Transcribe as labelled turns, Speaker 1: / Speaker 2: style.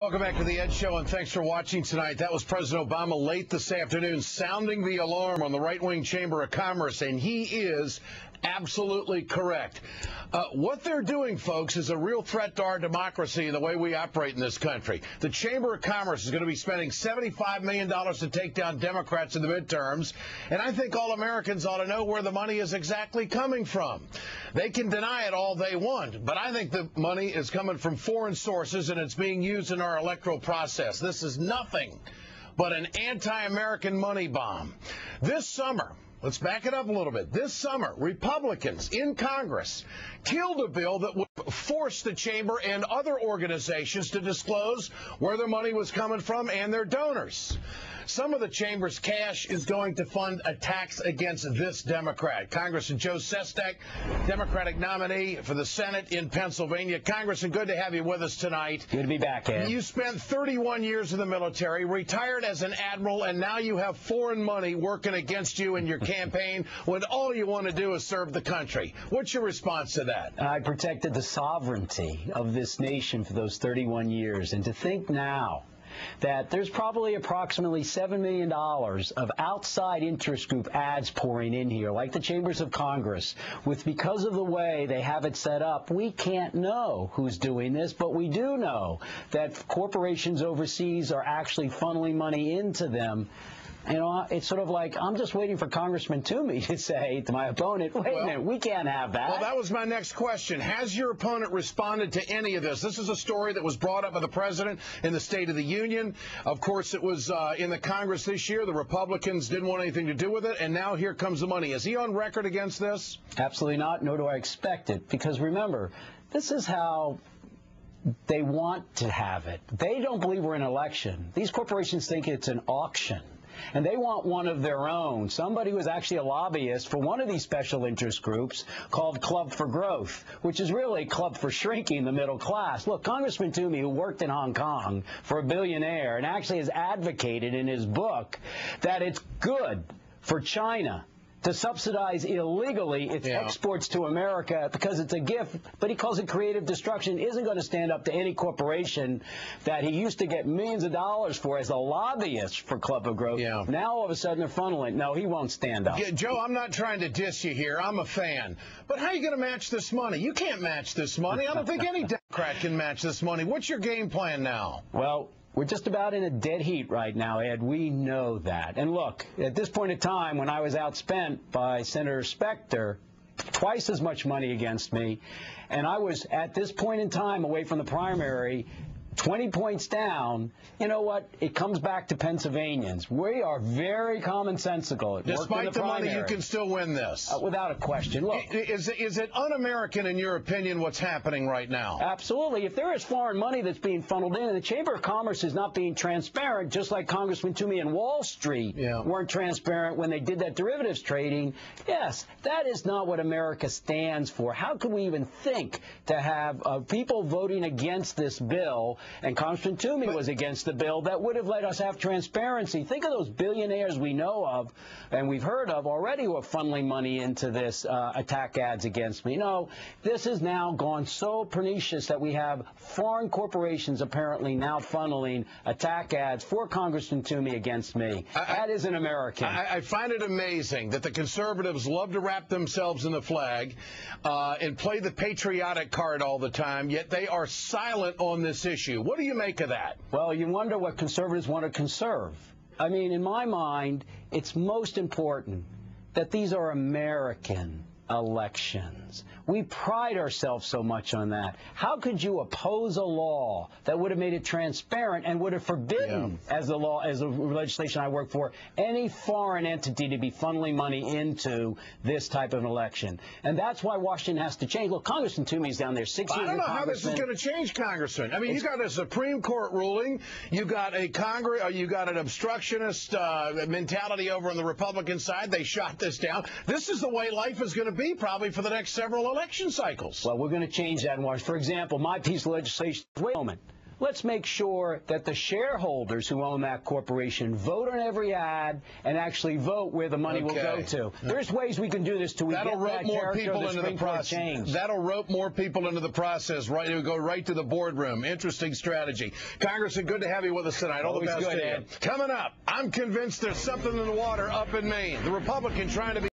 Speaker 1: Welcome back to the Ed Show, and thanks for watching tonight. That was President Obama late this afternoon sounding the alarm on the right-wing Chamber of Commerce, and he is absolutely correct. What they're doing, folks, is a real threat to our democracy and the way we operate in this country. The Chamber of Commerce is going to be spending $75 million to take down Democrats in the midterms, and I think all Americans ought to know where the money is exactly coming from. They can deny it all they want, but I think the money is coming from foreign sources, and it's being used in our electoral process. This is nothing but an anti-American money bomb. This summer, let's back it up a little bit. This summer, Republicans in Congress killed a bill that would force the chamber and other organizations to disclose where their money was coming from and their donors. Some of the chamber's cash is going to fund attacks against this Democrat. Congressman Joe Sestak, Democratic nominee for the Senate in Pennsylvania. Congressman, good to have you with us tonight.
Speaker 2: Good to be back, Ed.
Speaker 1: You spent 31 years in the military, retired as an admiral, and now you have foreign money working against you in your campaign when all you want to do is serve the country. What's your response to that?
Speaker 2: I protected the sovereignty of this nation for those 31 years, and to think now that there's probably approximately $7 million of outside interest group ads pouring in here, like the chambers of Congress, because of the way they have it set up, we can't know who's doing this, but we do know that corporations overseas are actually funneling money into them. You know, it's sort of like I'm just waiting for Congressman Toomey to say to my opponent, wait a minute, we can't have that.
Speaker 1: Well, that was my next question. Has your opponent responded to any of this? This is a story that was brought up by the president in the State of the Union. Of course, it was in the Congress this year. The Republicans didn't want anything to do with it, and now here comes the money. Is he on record against this?
Speaker 2: Absolutely not, nor do I expect it, because remember, this is how they want to have it. They don't believe we're in an election. These corporations think it's an auction. And they want one of their own, somebody who is actually a lobbyist for one of these special interest groups called Club for Growth, which is really Club for Shrinking the Middle Class. Look, Congressman Toomey, who worked in Hong Kong for a billionaire and actually has advocated in his book that it's good for China to subsidize illegally its exports to America because it's a gift, but he calls it creative destruction, isn't going to stand up to any corporation that he used to get millions of dollars for as a lobbyist for Club of Growth. Now all of a sudden they're funneling. No, he won't stand up.
Speaker 1: Joe, I'm not trying to diss you here. I'm a fan. But how are you going to match this money? You can't match this money. I don't think any Democrat can match this money. What's your game plan now?
Speaker 2: Well, we're just about in a dead heat right now, Ed. We know that. And look, at this point in time, when I was outspent by Senator Specter, twice as much money against me, and I was, at this point in time, away from the primary, 20 points down, you know what? It comes back to Pennsylvanians. We are very commonsensical.
Speaker 1: Despite the money, you can still win this.
Speaker 2: Without a question. Look,
Speaker 1: is it un-American, in your opinion, what's happening right now?
Speaker 2: Absolutely. If there is foreign money that's being funneled in, and the Chamber of Commerce is not being transparent, just like Congressman Toomey and Wall Street weren't transparent when they did that derivatives trading, yes, that is not what America stands for. How could we even think to have people voting against this bill? And Congressman Toomey was against the bill that would have let us have transparency. Think of those billionaires we know of and we've heard of already who are funneling money into this attack ads against me. No, this has now gone so pernicious that we have foreign corporations apparently now funneling attack ads for Congressman Toomey against me. That is an American.
Speaker 1: I find it amazing that the conservatives love to wrap themselves in the flag and play the patriotic card all the time, yet they are silent on this issue. What do you make of that?
Speaker 2: Well, you wonder what conservatives want to conserve. I mean, in my mind, it's most important that these are American elections. We pride ourselves so much on that. How could you oppose a law that would have made it transparent and would have forbidden, as the legislation I work for, any foreign entity to be funneling money into this type of an election? And that's why Washington has to change. Look, Congressman Toomey's down there 6 years.
Speaker 1: I don't know how this is going to change, Congressman. I mean, you got a Supreme Court ruling. You got a you got an obstructionist mentality over on the Republican side. They shot this down. This is the way life is going to be probably for the next several election cycles.
Speaker 2: Well, we're going to change that in Washington. For example, my piece of legislation, wait a moment, let's make sure that the shareholders who own that corporation vote on every ad and actually vote where the money will go to. There's ways we can do this till we
Speaker 1: That'll
Speaker 2: get
Speaker 1: rope
Speaker 2: that
Speaker 1: more
Speaker 2: character
Speaker 1: people
Speaker 2: of the
Speaker 1: into the
Speaker 2: Supreme Court
Speaker 1: process.
Speaker 2: change.
Speaker 1: That'll rope more people into the process. Right, it'll go right to the boardroom. Interesting strategy. Congressman, good to have you with us tonight. All the best to you. Coming up, I'm convinced there's something in the water up in Maine. The Republican trying to be